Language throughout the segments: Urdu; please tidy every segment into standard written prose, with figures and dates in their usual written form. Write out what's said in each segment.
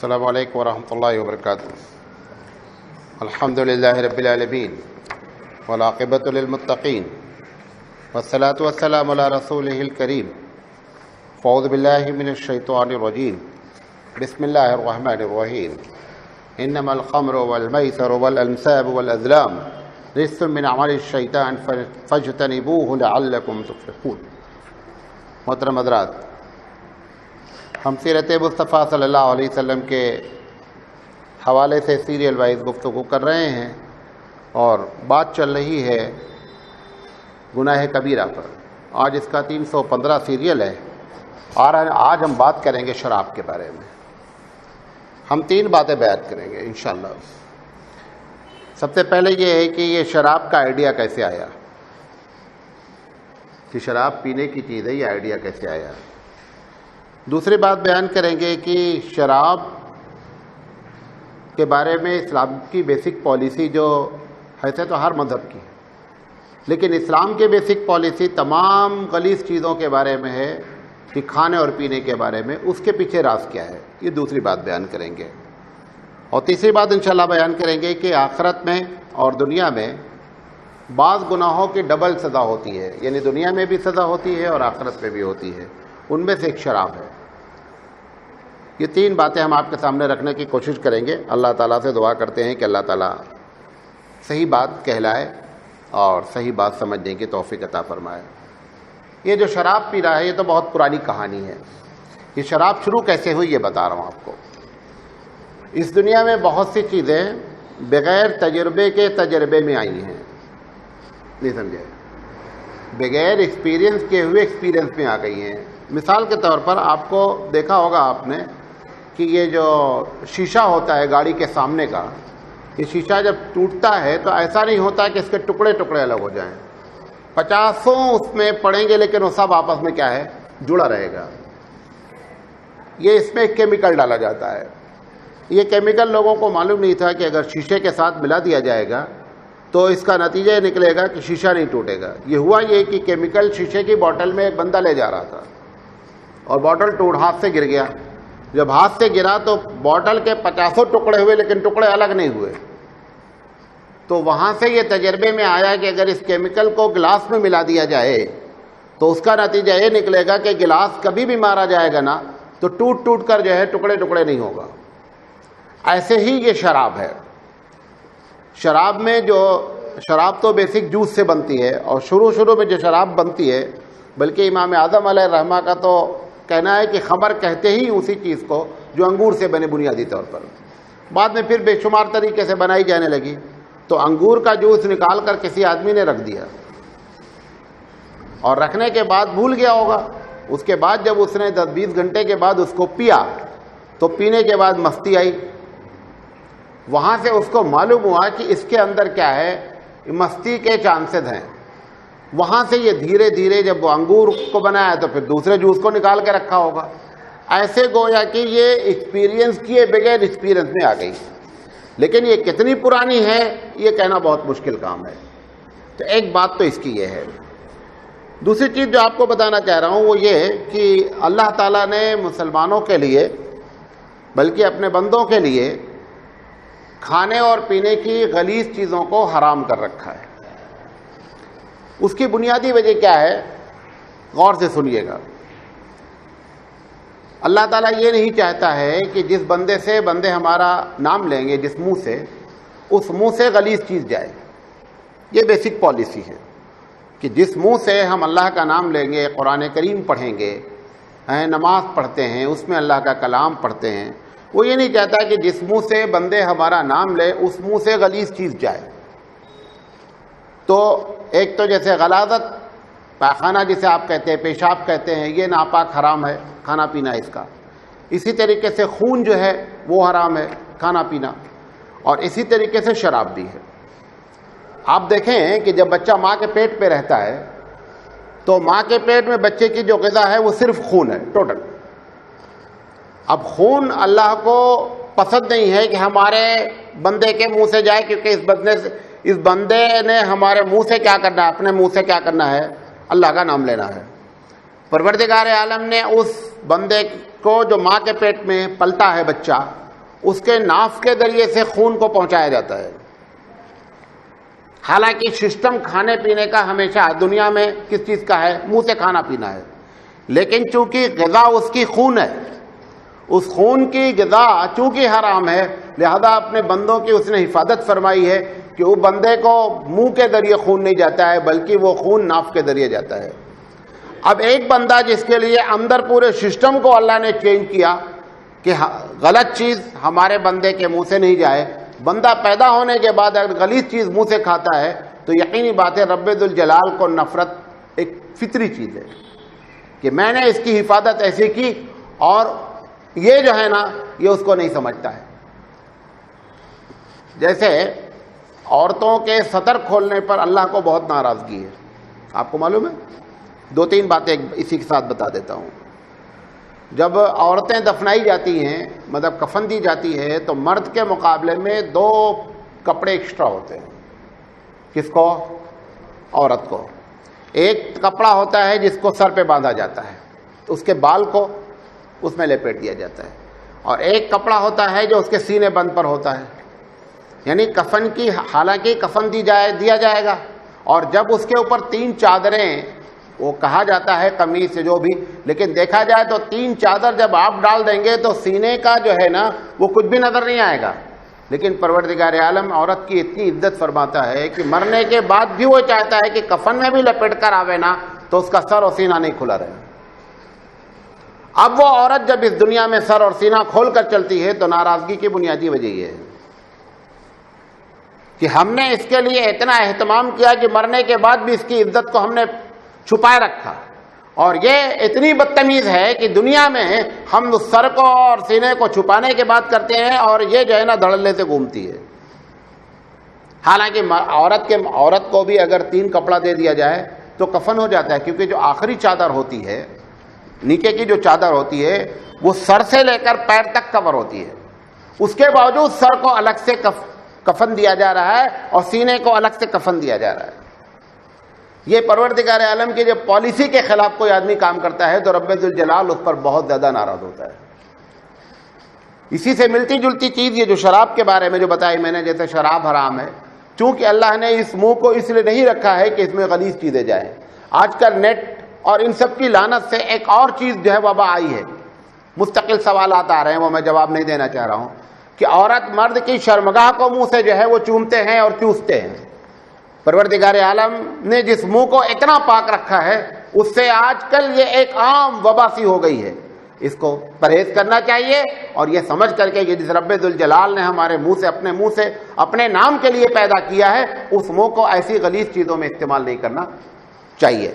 السلام علیکم ورحمۃ اللہ وبرکاتہ۔ الحمد للہ رب العالمین والعاقبۃ للمتقین والصلاۃ والسلام علی رسولہ الکریم۔ فاعوذ باللہ من الشیطان الرجیم، بسم اللہ الرحمن الرحیم۔ انما الخمر والمیسر والانصاب والازلام رجس من عمل الشیطان فاجتنبوہ لعلکم تفلحون۔ محترم حضرات، ہم سیرت مصطفیٰ صلی اللہ علیہ وسلم کے حوالے سے سیریل وائز گفتگو کر رہے ہیں اور بات چل رہی ہے گناہ کبیرہ پر۔ آج اس کا 315 سیریل ہے اور آج ہم بات کریں گے شراب کے بارے میں۔ ہم 3 باتیں بیان کریں گے انشاءاللہ۔ سب سے پہلے یہ ہے کہ یہ شراب کا آئیڈیا کیسے آیا، کہ شراب پینے کی چیز ہے، یہ آئیڈیا کیسے آیا۔ دوسری بات بیان کریں گے کہ شراب کے بارے میں اسلام کی بیسک پالیسی جو ہے تو ہر مذہب کی ہے، لیکن اسلام کے بیسک پالیسی تمام غلیظ چیزوں کے بارے میں ہے کہ کھانے اور پینے کے بارے میں اس کے پیچھے راز کیا ہے، یہ دوسری بات بیان کریں گے۔ اور تیسری بات انشاءاللہ بیان کریں گے کہ آخرت میں اور دنیا میں بعض گناہوں کی ڈبل سزا ہوتی ہے، یعنی دنیا میں بھی سزا ہوتی ہے اور آخرت میں بھی ہوتی ہے، ان میں سے ایک شراب ہے۔ یہ 3 باتیں ہم آپ کے سامنے رکھنے کی کوشش کریں گے۔ اللہ تعالیٰ سے دعا کرتے ہیں کہ اللہ تعالیٰ صحیح بات کہلائے اور صحیح بات سمجھنے کی توفیق عطا فرمائے۔ یہ جو شراب پی رہا ہے یہ تو بہت پرانی کہانی ہے۔ یہ شراب شروع کیسے ہوئی یہ بتا رہا ہوں آپ کو۔ اس دنیا میں بہت سی چیزیں بغیر تجربے کے تجربے میں آئی ہیں، نہیں سمجھے، بغیر ایکسپیرینس کیے ہوئے ایکسپیرینس میں آ گئی ہیں۔ مثال کے طور پر آپ کو دیکھا ہوگا آپ نے کہ یہ جو شیشہ ہوتا ہے گاڑی کے سامنے کا، یہ شیشہ جب ٹوٹتا ہے تو ایسا نہیں ہوتا کہ اس کے ٹکڑے ٹکڑے الگ ہو جائیں، 50 اس میں پڑیں گے لیکن وہ سب آپس میں کیا ہے، جڑا رہے گا۔ یہ اس میں ایک کیمیکل ڈالا جاتا ہے۔ یہ کیمیکل لوگوں کو معلوم نہیں تھا کہ اگر شیشے کے ساتھ ملا دیا جائے گا تو اس کا نتیجہ یہ نکلے گا کہ شیشہ نہیں ٹوٹے گا۔ یہ ہوا یہ کہ کیمیکل شیشے کی بوتل میں ایک بندہ لے جا رہا تھا اور بوتل ہاتھ سے گر گیا۔ جب ہاتھ سے گرا تو بوتل کے 50 ٹکڑے ہوئے لیکن ٹکڑے الگ نہیں ہوئے۔ تو وہاں سے یہ تجربے میں آیا کہ اگر اس کیمیکل کو گلاس میں ملا دیا جائے تو اس کا نتیجہ یہ نکلے گا کہ گلاس کبھی بھی مارا جائے گا نا تو ٹوٹ ٹوٹ کر جو ہے ٹکڑے ٹکڑے نہیں ہوگا۔ ایسے ہی یہ شراب ہے۔ شراب تو بیسک جوس سے بنتی ہے، اور شروع میں جو شراب بنتی ہے، بلکہ امام اعظم علیہ الرحمہ کا تو کہنا ہے کہ خمر کہتے ہی اسی چیز کو جو انگور سے بنے بنیادی طور پر، بعد میں پھر بے شمار طریقے سے بنائی جانے لگی۔ تو انگور کا جوس نکال کر کسی آدمی نے رکھ دیا اور رکھنے کے بعد بھول گیا ہوگا، اس کے بعد جب اس نے 10-20 گھنٹے کے بعد اس کو پیا تو پینے کے بعد مستی آئی۔ وہاں سے اس کو معلوم ہوا کہ اس کے اندر کیا ہے، مستی کے چانسز ہیں۔ وہاں سے یہ دھیرے دھیرے جب وہ انگور کو بنایا تو پھر دوسرے جوس کو نکال کے رکھا ہوگا۔ ایسے گویا کہ یہ ایکسپیرینس کیے بغیر ایکسپیرینس میں آ گئی، لیکن یہ کتنی پرانی ہے یہ کہنا بہت مشکل کام ہے۔ تو ایک بات تو اس کی یہ ہے۔ دوسری چیز جو آپ کو بتانا چاہ رہا ہوں وہ یہ کہ اللہ تعالیٰ نے مسلمانوں کے لیے بلکہ اپنے بندوں کے لیے کھانے اور پینے کی غلیظ چیزوں کو حرام کر رکھا ہے۔ اس کی بنیادی وجہ کیا ہے، غور سے سنیے گا۔ اللہ تعالیٰ یہ نہیں چاہتا ہے کہ جس بندے سے بندے ہمارا نام لیں گے، جس منہ سے، اس منہ سے غلیظ چیز جائے۔ یہ بیسک پالیسی ہے کہ جس منہ سے ہم اللہ کا نام لیں گے، قرآن کریم پڑھیں گے، نماز پڑھتے ہیں، اس میں اللہ کا کلام پڑھتے ہیں، وہ یہ نہیں چاہتا کہ جس منہ سے بندے ہمارا نام لے اس منہ سے غلیظ چیز جائے۔ تو ایک تو جیسے غلاظت، پاخانہ جسے آپ کہتے ہیں، پیشاب کہتے ہیں، یہ ناپاک حرام ہے کھانا پینا اس کا۔ اسی طریقے سے خون جو ہے وہ حرام ہے کھانا پینا، اور اسی طریقے سے شراب بھی ہے۔ آپ دیکھیں کہ جب بچہ ماں کے پیٹ پہ رہتا ہے تو ماں کے پیٹ میں بچے کی جو غذا ہے وہ صرف خون ہے، ٹوٹل۔ اب خون اللہ کو پسند نہیں ہے کہ ہمارے بندے کے منہ سے جائے، کیونکہ اس بندے نے ہمارے منہ سے کیا کرنا ہے، اپنے منہ سے کیا کرنا ہے، اللہ کا نام لینا ہے۔ پروردگار عالم نے اس بندے کو جو ماں کے پیٹ میں پلتا ہے بچہ، اس کے ناف کے ذریعے سے خون کو پہنچایا جاتا ہے۔ حالانکہ سسٹم کھانے پینے کا ہمیشہ دنیا میں کس چیز کا ہے؟ منہ سے کھانا پینا ہے، لیکن چونکہ غذا اس کی خون ہے، اس خون کی غذا چونکہ حرام ہے، لہذا اپنے بندوں کی اس نے حفاظت فرمائی ہے کہ وہ بندے کو منہ کے ذریعے خون نہیں جاتا ہے بلکہ وہ خون ناف کے ذریعے جاتا ہے۔ اب ایک بندہ جس کے لیے اندر پورے سسٹم کو اللہ نے چینج کیا کہ غلط چیز ہمارے بندے کے منہ سے نہیں جائے، بندہ پیدا ہونے کے بعد اگر غلیظ چیز منہ سے کھاتا ہے تو یقینی بات ہے رب ذوالجلال کو نفرت ایک فطری چیز ہے کہ میں نے اس کی حفاظت ایسی کی، اور یہ جو ہے نا یہ اس کو نہیں سمجھتا ہے۔ جیسے عورتوں کے سطر کھولنے پر اللہ کو بہت ناراضگی ہے، آپ کو معلوم ہے؟ دو تین باتیں اسی کے ساتھ بتا دیتا ہوں۔ جب عورتیں دفنائی جاتی ہیں، مطلب کفن دی جاتی ہے، تو مرد کے مقابلے میں 2 کپڑے ایکسٹرا ہوتے ہیں۔ کس کو؟ عورت کو۔ ایک کپڑا ہوتا ہے جس کو سر پہ باندھا جاتا ہے، اس کے بال کو اس میں لپیٹ دیا جاتا ہے، اور ایک کپڑا ہوتا ہے جو اس کے سینے بند پر ہوتا ہے۔ یعنی کفن کی حالانکہ کفن دیا جائے گا، اور جب اس کے اوپر 3 چادریں، وہ کہا جاتا ہے قمیص سے جو بھی، لیکن دیکھا جائے تو 3 چادر جب آپ ڈال دیں گے تو سینے کا جو ہے نا وہ کچھ بھی نظر نہیں آئے گا، لیکن پروردگار عالم عورت کی اتنی عزت فرماتا ہے کہ مرنے کے بعد بھی وہ چاہتا ہے کہ کفن میں بھی لپٹ کر آوے نا تو اس کا سر اور سینہ نہیں کھلا رہے۔ اب وہ عورت جب اس دنیا میں سر اور سینہ کھول کر چلتی ہے تو ناراضگی کی بنیادی وجہ یہ ہے کہ ہم نے اس کے لیے اتنا اہتمام کیا کہ مرنے کے بعد بھی اس کی عزت کو ہم نے چھپائے رکھا، اور یہ اتنی بدتمیز ہے کہ دنیا میں ہم سر کو اور سینے کو چھپانے کی بات کرتے ہیں اور یہ جو ہے نا دھڑلے سے گھومتی ہے۔ حالانکہ عورت کو بھی اگر 3 کپڑا دے دیا جائے تو کفن ہو جاتا ہے، کیونکہ جو آخری چادر ہوتی ہے، نیچے کی جو چادر ہوتی ہے وہ سر سے لے کر پیر تک کور ہوتی ہے، اس کے باوجود سر کو الگ سے کفن دیا جا رہا ہے اور سینے کو الگ سے کفن دیا جا رہا ہے۔ یہ پروردگار عالم کی جو پالیسی کے خلاف کوئی آدمی کام کرتا ہے تو رب ذوالجلال اس پر بہت زیادہ ناراض ہوتا ہے۔ اسی سے ملتی جلتی چیز یہ جو شراب کے بارے میں جو بتائی میں نے، جیسے شراب حرام ہے، چونکہ اللہ نے اس منہ کو اس لیے نہیں رکھا ہے کہ اس میں غلیظ چیزیں جائیں۔ آج کل نیٹ اور ان سب کی لعنت سے ایک اور چیز جو ہے وبا آئی ہے، مستقل سوالات آ رہے ہیں، وہ میں جواب نہیں دینا چاہ رہا ہوں، کہ عورت مرد کی شرمگاہ کو منہ سے جو ہے وہ چومتے ہیں اور چوستے ہیں۔ پروردگار عالم نے جس منہ کو اتنا پاک رکھا ہے اس سے آج کل یہ ایک عام وبا سی ہو گئی ہے۔ اس کو پرہیز کرنا چاہیے، اور یہ سمجھ کر کے کہ جس رب ذوالجلال نے ہمارے منہ سے اپنے نام کے لیے پیدا کیا ہے، اس منہ کو ایسی غلیظ چیزوں میں استعمال نہیں کرنا چاہیے۔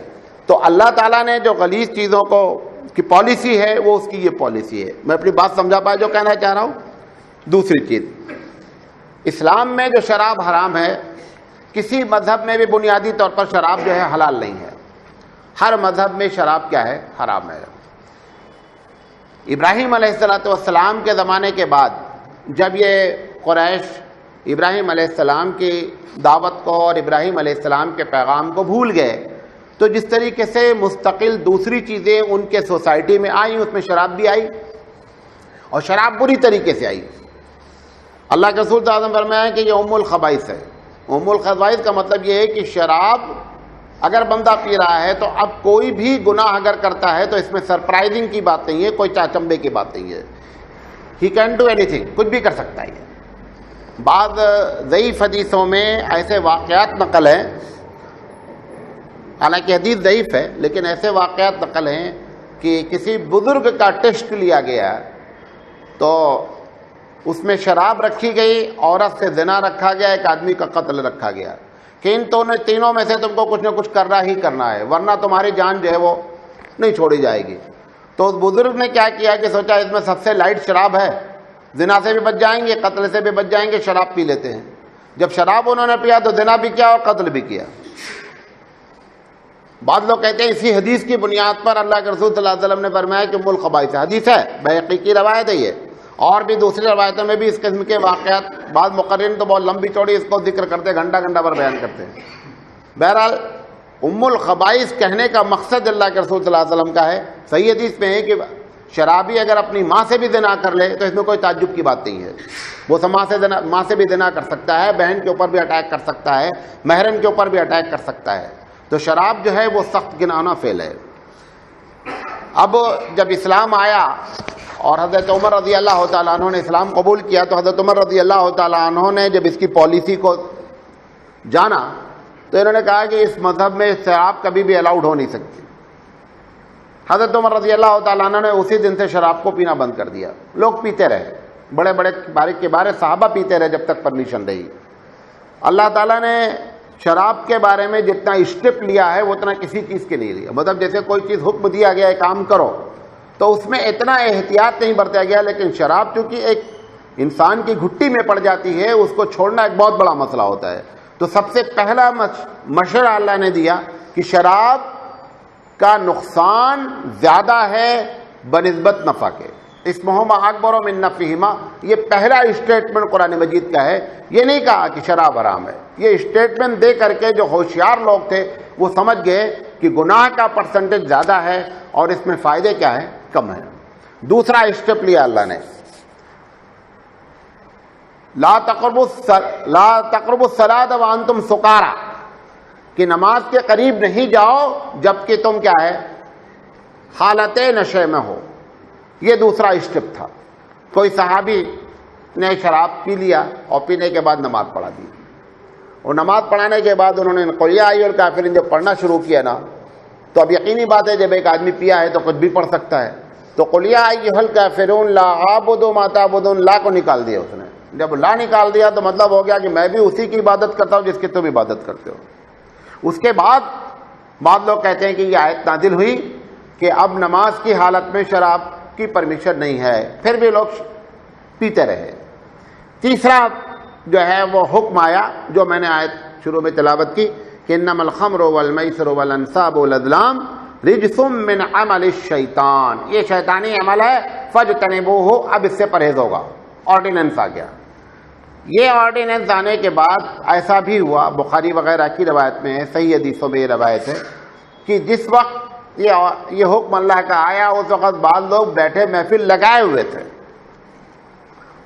تو اللہ تعالیٰ نے جو غلیظ چیزوں کو کی پالیسی ہے وہ اس کی یہ پالیسی ہے۔ میں اپنی بات سمجھا پایا جو کہنا چاہ رہا ہوں؟ دوسری چیز، اسلام میں جو شراب حرام ہے، کسی مذہب میں بھی بنیادی طور پر شراب جو ہے حلال نہیں ہے۔ ہر مذہب میں شراب کیا ہے؟ حرام ہے۔ ابراہیم علیہ السلام کے زمانے کے بعد جب یہ قریش ابراہیم علیہ السلام کی دعوت کو اور ابراہیم علیہ السلام کے پیغام کو بھول گئے، تو جس طریقے سے مستقل دوسری چیزیں ان کے سوسائٹی میں آئیں، اس میں شراب بھی آئی، اور شراب بری طریقے سے آئی۔ اللہ کے رسول صلی اللہ علیہ وسلم فرمایا کہ یہ ام الخبائث ہے۔ ام الخبائث کا مطلب یہ ہے کہ شراب اگر بندہ پی رہا ہے تو اب کوئی بھی گناہ اگر کرتا ہے تو اس میں سرپرائزنگ کی بات نہیں ہے، کوئی چاچمبے کی بات نہیں ہے، he can do any thing, کچھ بھی کر سکتا ہے۔ بعض ضعیف حدیثوں میں ایسے واقعات نقل ہیں، حالانکہ حدیث ضعیف ہے لیکن ایسے واقعات نقل ہیں کہ کسی بزرگ کا ٹیسٹ لیا گیا تو اس میں شراب رکھی گئی، عورت سے زنا رکھا گیا، ایک آدمی کا قتل رکھا گیا کہ ان تینوں میں سے تم کو کچھ نہ کچھ کرنا ہی کرنا ہے، ورنہ تمہاری جان جو ہے وہ نہیں چھوڑی جائے گی۔ تو اس بزرگ نے کیا کیا کہ سوچا اس میں سب سے لائٹ شراب ہے، زنا سے بھی بچ جائیں گے، قتل سے بھی بچ جائیں گے، شراب پی لیتے ہیں۔ جب شراب انہوں نے پیا تو زنا بھی کیا اور قتل بھی کیا۔ بعض لوگ کہتے ہیں اسی حدیث کی بنیاد پر اللہ کے رسول صلی اللہ علیہ وسلم نے فرمایا کہ ام الخبائث حدیث ہے، بیہقی کی روایت ہے یہ، اور بھی دوسری روایتوں میں بھی اس قسم کے واقعات، بعض مقررین تو بہت لمبی چوڑی اس کو ذکر کرتے، گھنٹہ پر بیان کرتے ہیں۔ بہرحال ام الخبائث کہنے کا مقصد اللہ کے رسول صلی اللہ علیہ وسلم کا ہے، صحیح حدیث میں ہے کہ شرابی اگر اپنی ماں سے بھی زنا کر لے تو اس میں کوئی تعجب کی بات نہیں ہے. وہ ماں سے بھی زنا کر سکتا ہے, بہن کے اوپر بھی اٹیک کر سکتا ہے, محرم کے اوپر بھی اٹیک کر سکتا ہے. تو شراب جو ہے وہ سخت گنانا فعل ہے. اب جب اسلام آیا اور حضرت عمر رضی اللہ تعالیٰ عنہ نے اسلام قبول کیا, تو حضرت عمر رضی اللہ تعالیٰ عنہ نے جب اس کی پالیسی کو جانا تو انہوں نے کہا کہ اس مذہب میں شراب کبھی بھی الاؤڈ ہو نہیں سکتی. حضرت عمر رضی اللہ تعالیٰ عنہ نے اسی دن سے شراب کو پینا بند کر دیا. لوگ پیتے رہے, بڑے بڑے باریک کے بارے صحابہ پیتے رہے جب تک پرمیشن رہی. اللہ تعالیٰ نے شراب کے بارے میں جتنا اسٹیپ لیا ہے وہ اتنا کسی چیز کے نہیں لیا. مطلب جیسے کوئی چیز حکم دیا گیا ہے کام کرو تو اس میں اتنا احتیاط نہیں برتا گیا, لیکن شراب چونکہ ایک انسان کی گھٹی میں پڑ جاتی ہے, اس کو چھوڑنا ایک بہت بڑا مسئلہ ہوتا ہے. تو سب سے پہلا مشورہ اللہ نے دیا کہ شراب کا نقصان زیادہ ہے بنسبت نفع کے. اسمہما اکبر من نفعہما, یہ پہلا اسٹیٹمنٹ قرآن مجید کا ہے. یہ نہیں کہا کہ شراب حرام ہے. یہ اسٹیٹمنٹ دے کر کے جو ہوشیار لوگ تھے وہ سمجھ گئے کہ گناہ کا پرسنٹیج زیادہ ہے اور اس میں فائدے کیا ہے, کم ہے. دوسرا اسٹیپ لیا اللہ نے, لا تقربوا الصلاۃ وانتم سکارا, کہ نماز کے قریب نہیں جاؤ جبکہ تم کیا ہے, حالت نشے میں ہو. یہ دوسرا اسٹیپ تھا. کوئی صحابی نے شراب پی لیا اور پینے کے بعد نماز پڑھا دی, اور نماز پڑھانے کے بعد انہوں نے قل یا ایھا الکافرون جب پڑھنا شروع کیا نا, تو اب یقینی بات ہے جب ایک آدمی پیا ہے تو کچھ بھی پڑھ سکتا ہے. تو قل یا ایھا الکافرون لا اعبد ما تعبدون, لا کو نکال دیا اس نے. جب لا نکال دیا تو مطلب ہو گیا کہ میں بھی اسی کی عبادت کرتا ہوں جس کی تم عبادت کرتے ہو. اس کے بعد بعض لوگ کہتے ہیں کہ یہ آیت نازل ہوئی کہ اب نماز کی حالت میں شراب کی پرمیشن نہیں ہے, پھر بھی لوگ پیتے رہے. تیسرا جو ہے وہ حکم آیا جو میں نے آیت شروع میں تلاوت کی کہ انما الخمر والمیسر والانصاب والازلام رجس من عمل الشیطان, یہ شیطانی عمل ہے, فاجتنبوہ, اب اس سے پرہیز ہوگا. آرڈیننس آ گیا. یہ آرڈیننس آنے کے بعد ایسا بھی ہوا, بخاری وغیرہ کی روایت میں ہے, صحیح حدیثوں میں یہ روایت ہے کہ جس وقت یہ حکم اللہ کا آیا اس وقت بعض لوگ بیٹھے محفل لگائے ہوئے تھے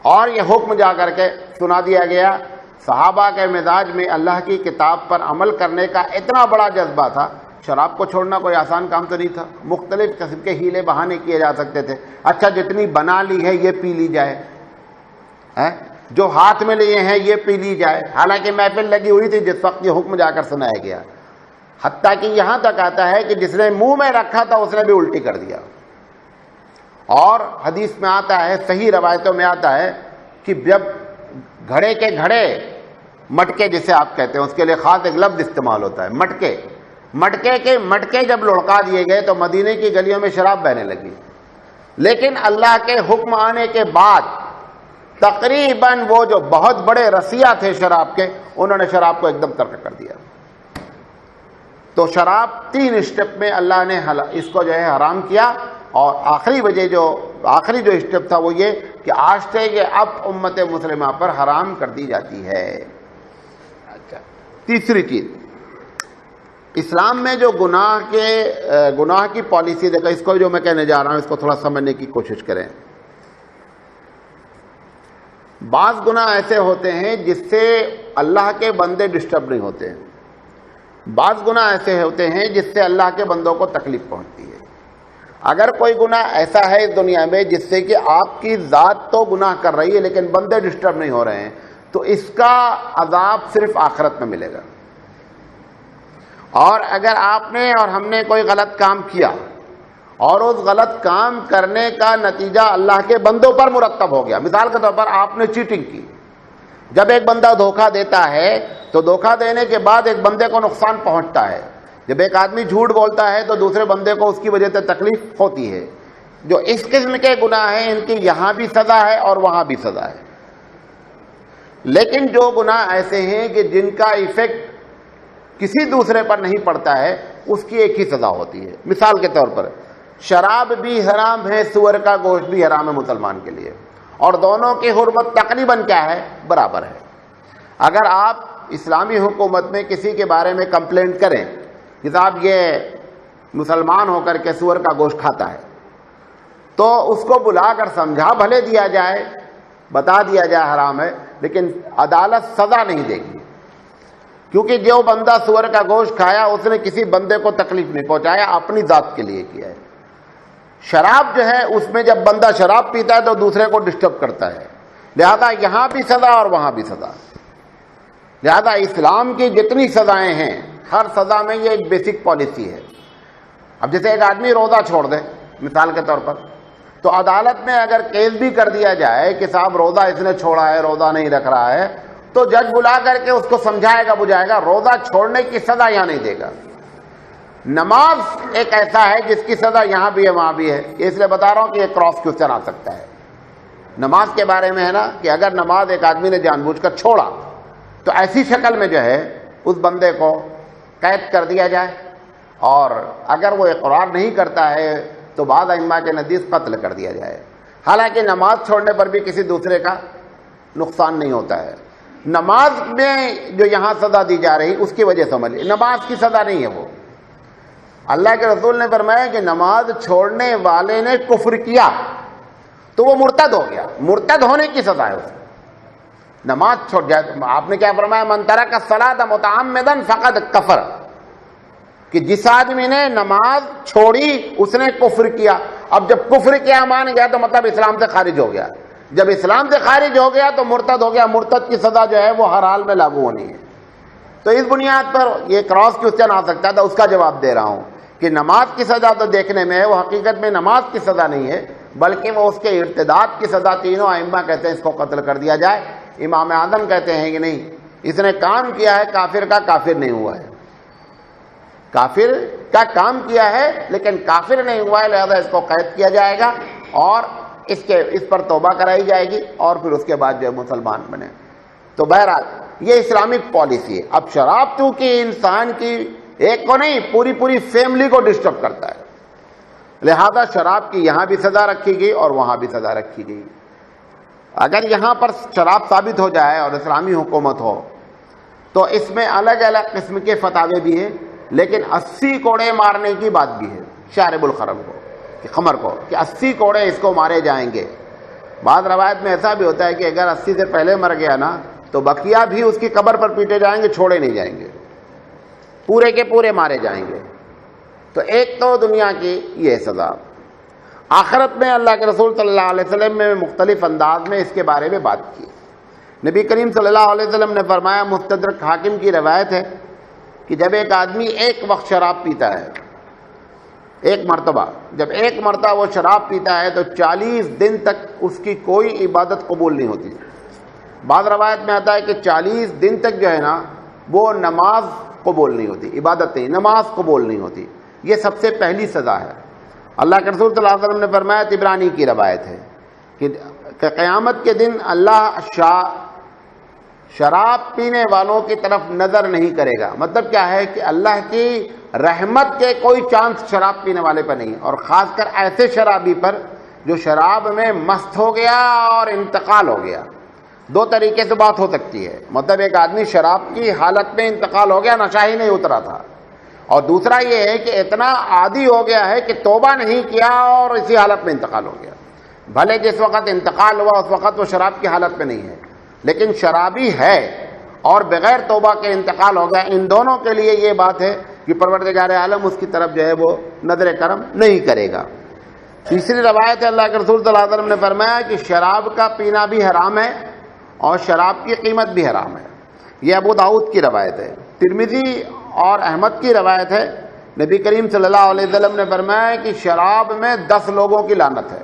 اور یہ حکم جا کر کے سنا دیا گیا. صحابہ کے مزاج میں اللہ کی کتاب پر عمل کرنے کا اتنا بڑا جذبہ تھا, شراب کو چھوڑنا کوئی آسان کام تو نہیں تھا. مختلف قسم کے ہیلے بہانے کیے جا سکتے تھے. اچھا جتنی بنا لی ہے یہ پی لی جائے, جو ہاتھ میں لیے ہیں یہ پی لی جائے, حالانکہ محفل لگی ہوئی تھی جس وقت یہ حکم جا کر سنایا گیا. حتیٰ کہ یہاں تک آتا ہے کہ جس نے منہ میں رکھا تھا اس نے بھی الٹی کر دیا. اور حدیث میں آتا ہے, صحیح روایتوں میں آتا ہے کہ جب گھڑے کے گھڑے, مٹکے جسے آپ کہتے ہیں, اس کے لیے خاص ایک لفظ استعمال ہوتا ہے مٹکے کے مٹکے جب لڑکا دیے گئے تو مدینے کی گلیوں میں شراب بہنے لگی. لیکن اللہ کے حکم آنے کے بعد تقریباً وہ جو بہت بڑے رسیا تھے شراب کے, انہوں نے شراب کو ایک دم ترک کر دیا. تو شراب 3 اسٹیپ میں اللہ نے اس کو جو ہے حرام کیا, اور آخری جو اسٹیپ تھا وہ یہ کہ آج سے یہ اب امت مسلمہ پر حرام کر دی جاتی ہے. اچھا, تیسری چیز, اسلام میں جو گناہ کی پالیسی دیکھا, اس کو جو میں کہنے جا رہا ہوں اس کو تھوڑا سمجھنے کی کوشش کریں. بعض گناہ ایسے ہوتے ہیں جس سے اللہ کے بندے ڈسٹرب نہیں ہوتے ہیں, بعض گناہ ایسے ہوتے ہیں جس سے اللہ کے بندوں کو تکلیف پہنچتی ہے. اگر کوئی گناہ ایسا ہے اس دنیا میں جس سے کہ آپ کی ذات تو گناہ کر رہی ہے لیکن بندے ڈسٹرب نہیں ہو رہے ہیں, تو اس کا عذاب صرف آخرت میں ملے گا. اور اگر آپ نے اور ہم نے کوئی غلط کام کیا اور اس غلط کام کرنے کا نتیجہ اللہ کے بندوں پر مرتب ہو گیا, مثال کے طور پر آپ نے چیٹنگ کی. جب ایک بندہ دھوکہ دیتا ہے تو دھوکہ دینے کے بعد ایک بندے کو نقصان پہنچتا ہے. جب ایک آدمی جھوٹ بولتا ہے تو دوسرے بندے کو اس کی وجہ سے تکلیف ہوتی ہے. جو اس قسم کے گناہ ہیں ان کی یہاں بھی سزا ہے اور وہاں بھی سزا ہے. لیکن جو گناہ ایسے ہیں کہ جن کا ایفیکٹ کسی دوسرے پر نہیں پڑتا ہے, اس کی ایک ہی سزا ہوتی ہے. مثال کے طور پر شراب بھی حرام ہے, سور کا گوشت بھی حرام ہے مسلمان کے لیے, اور دونوں کی حرمت تقریباً کیا ہے, برابر ہے. اگر آپ اسلامی حکومت میں کسی کے بارے میں کمپلینٹ کریں کہ صاحب یہ مسلمان ہو کر کے سور کا گوشت کھاتا ہے, تو اس کو بلا کر سمجھا بھلے دیا جائے، بتا دیا جائے حرام ہے، لیکن عدالت سزا نہیں دے گی، کیونکہ جو بندہ سور کا گوشت کھایا اس نے کسی بندے کو تکلیف نہیں پہنچایا، اپنی ذات کے لیے کیا ہے۔ شراب جو ہے اس میں جب بندہ شراب پیتا ہے تو دوسرے کو ڈسٹرب کرتا ہے، لہذا یہاں بھی سزا اور وہاں بھی سزا۔ لہذا اسلام کی جتنی سزائیں ہیں ہر سزا میں یہ ایک بیسک پالیسی ہے۔ اب جیسے ایک آدمی روزہ چھوڑ دے مثال کے طور پر، تو عدالت میں اگر کیس بھی کر دیا جائے کہ صاحب روزہ اس نے چھوڑا ہے، روزہ نہیں رکھ رہا ہے، تو جج بلا کر کے اس کو سمجھائے گا، بجھائے گا، روزہ چھوڑنے کی سزا یہاں نہیں دے گا۔ نماز ایک ایسا ہے جس کی سزا یہاں بھی ہے وہاں بھی ہے، اس لیے بتا رہا ہوں کہ یہ کراس کوسچن آ سکتا ہے۔ نماز کے بارے میں ہے نا کہ اگر نماز ایک آدمی نے جان بوجھ کر چھوڑا تو ایسی شکل میں جو ہے اس بندے کو قید کر دیا جائے، اور اگر وہ اقرار نہیں کرتا ہے تو بعض ائمہ کے نزدیک قتل کر دیا جائے۔ حالانکہ نماز چھوڑنے پر بھی کسی دوسرے کا نقصان نہیں ہوتا ہے۔ نماز میں جو یہاں سزا دی جا رہی اس کی وجہ سمجھ لیں، نماز کی سزا نہیں ہے وہ۔ اللہ کے رسول نے فرمایا کہ نماز چھوڑنے والے نے کفر کیا تو وہ مرتد ہو گیا، مرتد ہونے کی سزا ہے اسے۔ نماز چھوڑ جائے، آپ نے کیا فرمایا؟ من ترک الصلاۃ متعمدا فقد کفر، کہ جس آدمی نے نماز چھوڑی اس نے کفر کیا۔ اب جب کفر کیا مان گیا تو مطلب اسلام سے خارج ہو گیا، جب اسلام سے خارج ہو گیا تو مرتد ہو گیا، مرتد کی سزا جو ہے وہ ہر حال میں لاگو ہونی ہے۔ تو اس بنیاد پر یہ کراس کوسچن آ سکتا تھا، اس کا جواب دے رہا ہوں کہ نماز کی سزا تو دیکھنے میں ہے، وہ حقیقت میں نماز کی سزا نہیں ہے، بلکہ وہ اس کے ارتداد کی سزا۔ تینوں ائمہ کہتے ہیں اس کو قتل کر دیا جائے، امام اعظم کہتے ہیں کہ نہیں، اس نے کام کیا ہے کافر کا، کافر نہیں ہوا ہے، کافر کا کام کیا ہے لیکن کافر نہیں ہوا ہے، لہذا اس کو قید کیا جائے گا اور اس پر توبہ کرائی جائے گی، اور پھر اس کے بعد جو ہے مسلمان بنے۔ تو بہرحال یہ اسلامک پالیسی ہے۔ اب شراب چونکہ انسان کی ایک کو نہیں پوری فیملی کو ڈسٹرب کرتا ہے، لہذا شراب کی یہاں بھی سزا رکھی گئی اور وہاں بھی سزا رکھی گئی۔ اگر یہاں پر شراب ثابت ہو جائے اور اسلامی حکومت ہو تو اس میں الگ الگ قسم کے فتوے بھی ہیں، لیکن 80 کوڑے مارنے کی بات بھی ہے شارب الخمر کو، خمر کو، کہ 80 کوڑے اس کو مارے جائیں گے۔ بعض روایت میں ایسا بھی ہوتا ہے کہ اگر 80 سے پہلے مر گیا نا تو بقیہ بھی اس کی قبر پر پیٹے جائیں گے، چھوڑے نہیں جائیں گے، پورے کے پورے مارے جائیں گے۔ تو ایک تو دنیا کی یہ سزا، آخرت میں اللہ کے رسول صلی اللہ علیہ وسلم نے مختلف انداز میں اس کے بارے میں بات کی۔ نبی کریم صلی اللہ علیہ وسلم نے فرمایا، مستدرک حاکم کی روایت ہے کہ جب ایک آدمی ایک وقت شراب پیتا ہے، ایک مرتبہ، جب ایک مرتبہ وہ شراب پیتا ہے تو 40 دن تک اس کی کوئی عبادت قبول نہیں ہوتی۔ بعض روایت میں آتا ہے کہ 40 دن تک جو ہے نا وہ نماز قبول نہیں ہوتی، عبادت نہیں، نماز قبول نہیں ہوتی۔ یہ سب سے پہلی سزا ہے۔ اللہ کے رسول صلی اللہ علیہ وسلم نے فرمایا، طبرانی کی روایت ہے کہ قیامت کے دن اللہ شراب پینے والوں کی طرف نظر نہیں کرے گا۔ مطلب کیا ہے کہ اللہ کی رحمت کے کوئی چانس شراب پینے والے پر نہیں، اور خاص کر ایسے شرابی پر جو شراب میں مست ہو گیا اور انتقال ہو گیا۔ دو طریقے سے بات ہو سکتی ہے، مطلب ایک آدمی شراب کی حالت میں انتقال ہو گیا، نشہ ہی نہیں اترا تھا، اور دوسرا یہ ہے کہ اتنا عادی ہو گیا ہے کہ توبہ نہیں کیا اور اسی حالت میں انتقال ہو گیا۔ بھلے جس وقت انتقال ہوا اس وقت وہ شراب کی حالت میں نہیں ہے، لیکن شرابی ہے اور بغیر توبہ کے انتقال ہو گیا۔ ان دونوں کے لیے یہ بات ہے کہ پروردگار عالم اس کی طرف جو ہے وہ نظر کرم نہیں کرے گا۔ تیسری روایت ہے، اللہ کے رسول صلی اللہ علیہ وسلم نے فرمایا کہ شراب کا پینا بھی حرام ہے اور شراب کی قیمت بھی حرام ہے۔ یہ ابو داؤد کی روایت ہے۔ ترمذی اور احمد کی روایت ہے، نبی کریم صلی اللہ علیہ وسلم نے فرمایا کہ شراب میں 10 لوگوں کی لعنت ہے۔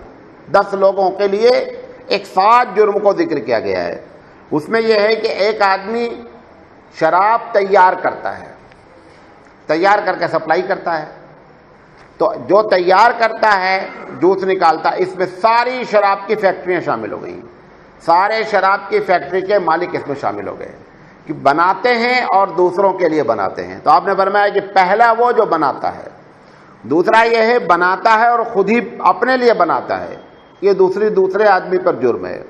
10 لوگوں کے لیے ایک 7 جرم کو ذکر کیا گیا ہے۔ اس میں یہ ہے کہ ایک آدمی شراب تیار کرتا ہے، تیار کر کے سپلائی کرتا ہے، تو جو تیار کرتا ہے، جوس نکالتا ہے، اس میں ساری شراب کی فیکٹریاں شامل ہو گئیں، سارے شراب کی فیکٹری کے مالک اس میں شامل ہو گئے کہ بناتے ہیں اور دوسروں کے لیے بناتے ہیں۔ تو آپ نے فرمایا کہ پہلا وہ جو بناتا ہے، دوسرا یہ ہے بناتا ہے اور خود ہی اپنے لیے بناتا ہے، یہ دوسرے آدمی پر جرم ہے۔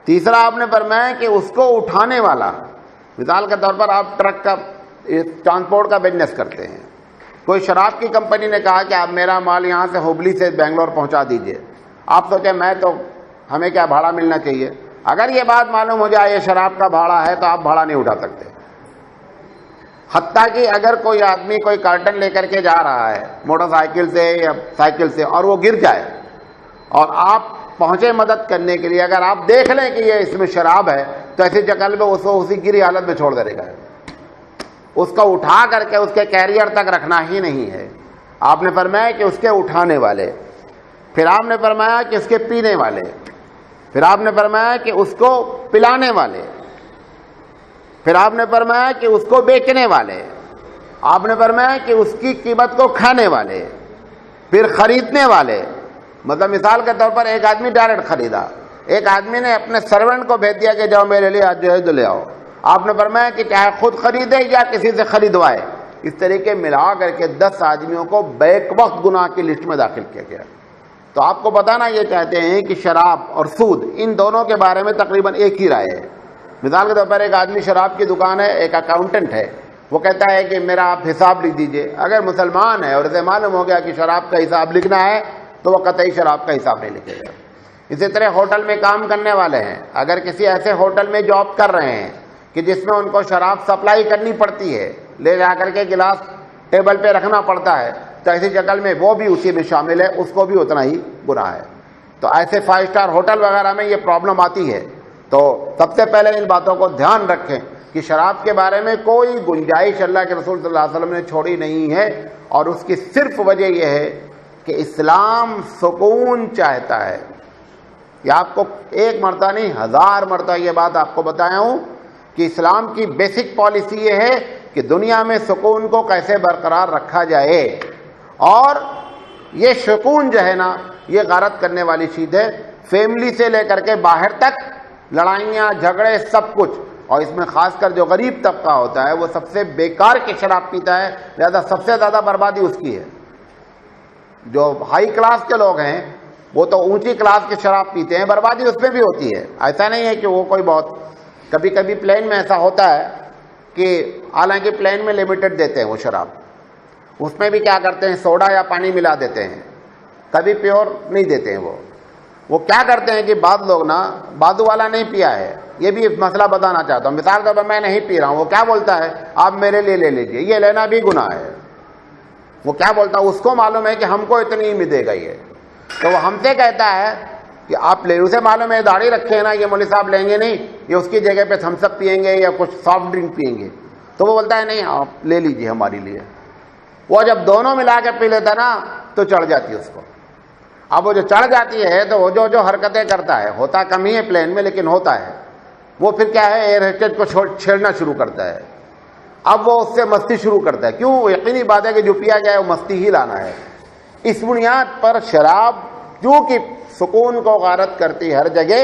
تیسرا آپ نے فرمایا کہ اس کو اٹھانے والا، مثال کے طور پر آپ ٹرک کا ٹرانسپورٹ کا بزنس کرتے ہیں، کوئی شراب کی کمپنی نے کہا کہ آپ میرا مال یہاں سے ہبلی سے بنگلور پہنچا دیجئے، آپ سوچیں میں تو ہمیں کیا بھاڑا ملنا چاہیے، اگر یہ بات معلوم ہو جائے یہ شراب کا بھاڑا ہے تو آپ بھاڑا نہیں اٹھا سکتے۔ حتیٰ کہ اگر کوئی آدمی کوئی کارٹن لے کر کے جا رہا ہے موٹر سائیکل سے یا سائیکل سے اور وہ گر جائے اور آپ پہنچے مدد کرنے کے لیے، اگر آپ دیکھ لیں کہ یہ اس میں شراب ہے تو ایسی جگہ میں اس کو اسی گری حالت میں چھوڑ دے گا، اس کو اٹھا کر کے اس کے کیریئر تک رکھنا ہی نہیں ہے۔ آپ نے فرمایا کہ اس کے اٹھانے والے، پھر آپ نے فرمایا کہ اس کے پینے والے، پھر آپ نے فرمایا کہ اس کو پلانے والے، پھر آپ نے فرمایا کہ اس کو بیچنے والے، آپ نے فرمایا کہ اس کی قیمت کو کھانے والے، پھر خریدنے والے۔ مطلب مثال کے طور پر ایک آدمی ڈائریکٹ خریدا، ایک آدمی نے اپنے سرونٹ کو بھیج دیا کہ جاؤ میرے لیے آج جو ہے تو لے آؤ۔ آپ نے فرمایا کہ چاہے خود خریدے یا کسی سے خریدوائے، اس طریقے ملا کر کے 10 آدمیوں کو بیک وقت گناہ کی لسٹ میں داخل کیا گیا۔ تو آپ کو بتانا یہ چاہتے ہیں کہ شراب اور سود ان دونوں کے بارے میں تقریباً ایک ہی رائے ہے۔ مثال کے طور پر ایک آدمی شراب کی دکان ہے، ایک اکاؤنٹنٹ ہے، وہ کہتا ہے کہ میرا آپ حساب لکھ دیجئے۔ اگر مسلمان ہے اور اسے معلوم ہو گیا کہ شراب کا حساب لکھنا ہے تو وہ قطعی شراب کا حساب نہیں لکھے گا۔ اسی طرح ہوٹل میں کام کرنے والے ہیں، اگر کسی ایسے ہوٹل میں جاب کر رہے ہیں کہ جس میں ان کو شراب سپلائی کرنی پڑتی ہے، لے جا کر کے گلاس ٹیبل پہ رکھنا پڑتا ہے، تو ایسی شکل میں وہ بھی اسی میں شامل ہے، اس کو بھی اتنا ہی گناہ ہے۔ تو ایسے 5 اسٹار ہوٹل وغیرہ میں یہ پرابلم آتی ہے۔ تو سب سے پہلے ان باتوں کو دھیان رکھیں کہ شراب کے بارے میں کوئی گنجائش اللہ کے رسول صلی اللہ علیہ وسلم نے چھوڑی نہیں ہے، اور اس کی صرف وجہ یہ ہے کہ اسلام سکون چاہتا ہے۔ یہ آپ کو ایک مرتبہ نہیں 1000 مرتبہ یہ بات آپ کو بتایا ہوں کہ اسلام کی بیسک پالیسی یہ ہے کہ دنیا میں سکون کو کیسے برقرار رکھا جائے، اور یہ سکون جو ہے نا یہ غارت کرنے والی چیز ہے، فیملی سے لے کر کے باہر تک لڑائیاں جھگڑے سب کچھ، اور اس میں خاص کر جو غریب طبقہ ہوتا ہے وہ سب سے بیکار کی شراب پیتا ہے، لہذا سب سے زیادہ بربادی اس کی ہے۔ جو ہائی کلاس کے لوگ ہیں وہ تو اونچی کلاس کی شراب پیتے ہیں، بربادی اس میں بھی ہوتی ہے۔ ایسا نہیں ہے کہ وہ کوئی بہت، کبھی کبھی پلین میں ایسا ہوتا ہے کہ حالانکہ پلین میں لمیٹڈ دیتے ہیں وہ شراب، اس میں بھی کیا کرتے ہیں سوڈا یا پانی ملا دیتے ہیں، کبھی پیور نہیں دیتے ہیں۔ وہ کیا کرتے ہیں کہ بعض لوگ نا، بادو والا نہیں پیا ہے، یہ بھی مسئلہ بتانا چاہتا ہوں، مثال کے طور پر میں نہیں پی رہا ہوں، وہ کیا بولتا ہے آپ میرے لیے لے لیجئے، یہ لینا بھی گناہ ہے۔ وہ کیا بولتا ہے، اس کو معلوم ہے کہ ہم کو اتنی ہی دے گا یہ، تو وہ ہم سے کہتا ہے کہ آپ لے، اسے معلوم ہے داڑھی رکھے ہیں نا یہ مولوی صاحب لیں گے نہیں، یہ اس کی جگہ پہ تھمس اپ پیئیں گے یا کچھ سافٹ ڈرنک پیئیں گے، تو وہ بولتا ہے نہیں آپ لے لیجئے ہمارے لیے۔ وہ جب دونوں ملا کے پی لیتا نا تو چڑھ جاتی ہے اس کو۔ اب وہ جو چڑھ جاتی ہے تو وہ جو حرکتیں کرتا ہے، ہوتا کم ہی ہے پلین میں لیکن ہوتا ہے، وہ پھر کیا ہے ایئر ہوسٹس کو چھیڑنا شروع کرتا ہے۔ اب وہ اس سے مستی شروع کرتا ہے، کیوں؟ یقینی بات ہے کہ جو پیا گیا ہے وہ مستی ہی لانا ہے۔ اس بنیاد پر شراب جو کہ سکون کو غارت کرتی ہے ہر جگہ،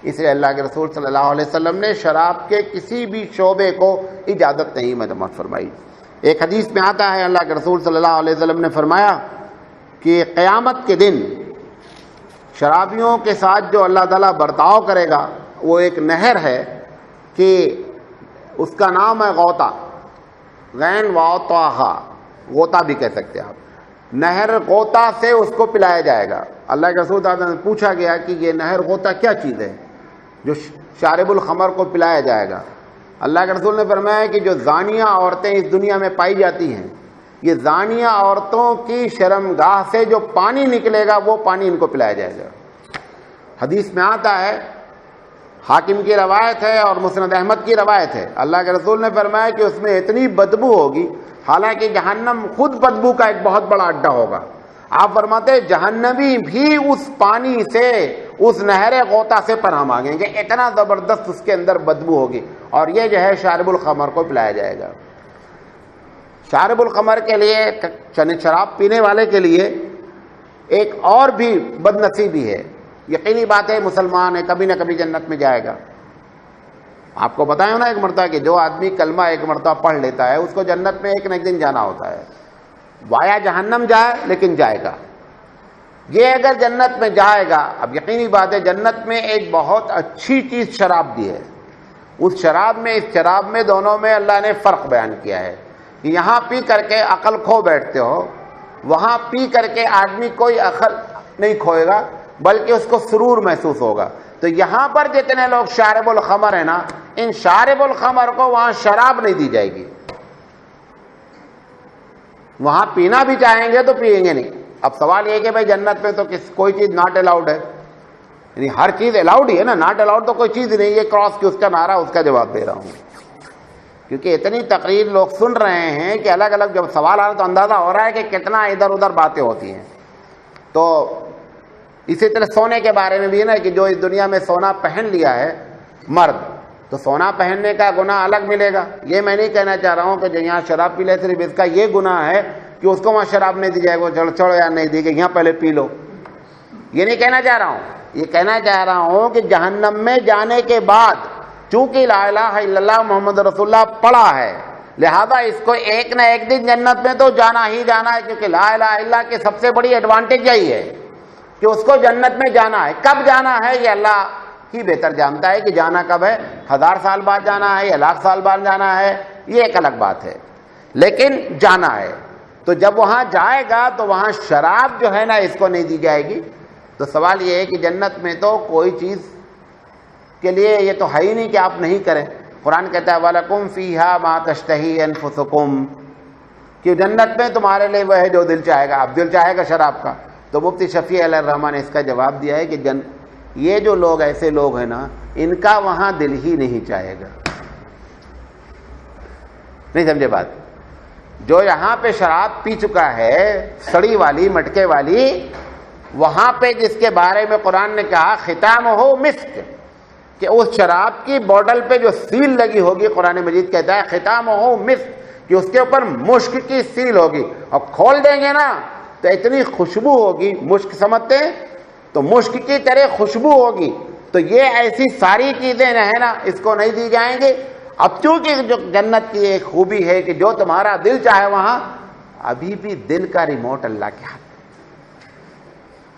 اس لیے اللہ کے رسول صلی اللہ علیہ وسلم نے شراب کے کسی بھی شعبے کو اجازت نہیں مذمت فرمائی۔ ایک حدیث میں آتا ہے اللہ کے رسول صلی اللہ علیہ وسلم نے فرمایا کہ قیامت کے دن شرابیوں کے ساتھ جو اللہ تعالیٰ برتاؤ کرے گا وہ ایک نہر ہے کہ اس کا نام ہے غوطہ، غین واطاہا، غوطہ بھی کہہ سکتے ہیں آپ، نہر غوطہ سے اس کو پلایا جائے گا۔ اللہ کے رسول صلی اللہ علیہ وسلم سے پوچھا گیا کہ یہ نہر غوطہ کیا چیز ہے جو شارب الخمر کو پلایا جائے گا؟ اللہ کے رسول نے فرمایا کہ جو زانیہ عورتیں اس دنیا میں پائی جاتی ہیں، یہ زانیہ عورتوں کی شرمگاہ سے جو پانی نکلے گا وہ پانی ان کو پلایا جائے گا۔ حدیث میں آتا ہے، حاکم کی روایت ہے اور مسند احمد کی روایت ہے، اللہ کے رسول نے فرمایا کہ اس میں اتنی بدبو ہوگی، حالانکہ جہنم خود بدبو کا ایک بہت بڑا اڈا ہوگا، آپ فرماتے ہیں جہنمی بھی اس پانی سے، اس نہر غوطہ سے پناہ مانگیں گے، اتنا زبردست اس کے اندر بدبو ہوگی، اور یہ جو ہے شارب الخمر کو پلایا جائے گا۔ شارب الخمر کے لیے، شراب پینے والے کے لیے ایک اور بھی بد نصیبی ہے، یقینی بات ہے مسلمان ہے کبھی نہ کبھی جنت میں جائے گا۔ آپ کو بتایا نا ایک مرتبہ کہ جو آدمی کلمہ ایک مرتبہ پڑھ لیتا ہے اس کو جنت میں ایک نہ ایک دن جانا ہوتا ہے، وایا جہنم جائے لیکن جائے گا۔ یہ اگر جنت میں جائے گا، اب یقینی بات ہے جنت میں ایک بہت اچھی چیز شراب دی ہے، اس شراب میں دونوں میں اللہ نے فرق بیان کیا ہے کہ یہاں پی کر کے عقل کھو بیٹھتے ہو، وہاں پی کر کے آدمی کوئی عقل نہیں کھوئے گا، بلکہ اس کو سرور محسوس ہوگا۔ تو یہاں پر جتنے لوگ شارب الخمر ہیں نا، ان شارب الخمر کو وہاں شراب نہیں دی جائے گی، وہاں پینا بھی چاہیں گے تو پیئیں گے نہیں۔ اب سوال یہ کہ بھائی جنت میں تو کوئی چیز ناٹ الاؤڈ ہے، یعنی ہر چیز الاؤڈ ہی ہے نا، ناٹ الاؤڈ تو کوئی چیز ہی نہیں۔ یہ کراس کی اس کا نعرہ، اس کا جواب دے رہا ہوں، کیونکہ اتنی تقریر لوگ سن رہے ہیں کہ الگ الگ جب سوال آ رہا تو اندازہ ہو رہا ہے کہ کتنا ادھر ادھر باتیں ہوتی ہیں۔ تو اسی طرح سونے کے بارے میں بھی ہے نا کہ جو اس دنیا میں سونا پہن لیا ہے مرد، تو سونا پہننے کا گناہ الگ ملے گا۔ یہ میں نہیں کہنا چاہ رہا ہوں کہ جو یہاں شراب پی لے صرف اس کا یہ گناہ ہے کہ اس کو وہاں شراب نہیں دی جائے گا، چڑھ یا نہیں دی گئی، یہاں پہلے پی لو، یہ نہیں کہنا چاہ رہا ہوں۔ یہ کہنا چاہ رہا ہوں کہ جہنم میں جانے کے بعد چونکہ لا الہ الا اللہ محمد رسول اللہ پڑھا ہے، لہذا اس کو ایک نہ ایک دن جنت میں تو جانا ہی جانا ہے، کیونکہ لا الہ الا اللہ کی سب سے بڑی ایڈوانٹیج یہی ہے کہ اس کو جنت میں جانا ہے۔ کب جانا ہے یہ اللہ ہی بہتر جانتا ہے کہ جانا کب ہے، 1000 سال بعد جانا ہے یا 1,00,000 سال بعد جانا ہے، یہ ایک الگ بات ہے، لیکن جانا ہے۔ تو جب وہاں جائے گا تو وہاں شراب جو ہے نا اس کو نہیں دی جائے گی۔ تو سوال یہ ہے کہ جنت میں تو کوئی چیز کے لیے یہ تو ہے ہی نہیں کہ آپ نہیں کریں۔ قرآن کہتا ہے وَلَكُمْ فِيهَا مَا تَشْتَهِي أَنفُسُكُمْ، کہ جنت میں تمہارے لیے وہ ہے جو دل چاہے گا۔ اب دل چاہے گا شراب کا، تو مفتی شفیع علیہ الرحمٰن نے اس کا جواب دیا ہے کہ یہ جو لوگ ایسے لوگ ہیں نا، ان کا وہاں دل ہی نہیں چاہے گا۔ نہیں سمجھے بات؟ جو یہاں پہ شراب پی چکا ہے سڑی والی مٹکے والی، وہاں پہ جس کے بارے میں قرآن نے کہا ختامہ مسک، کہ اس شراب کی بوٹل پہ جو سیل لگی ہوگی، قرآن مجید کہتا ہے ختامہ مسک، کہ اس کے اوپر مشک کی سیل ہوگی، اور کھول دیں گے نا تو اتنی خوشبو ہوگی، مشک سمجھتے ہیں تو مشک کی طرح خوشبو ہوگی۔ تو یہ ایسی ساری چیزیں ہیں نا اس کو نہیں دی جائیں گے۔ اب چونکہ جو جنت کی ایک خوبی ہے کہ جو تمہارا دل چاہے وہاں، ابھی بھی دل کا ریموٹ اللہ کے ہاتھ۔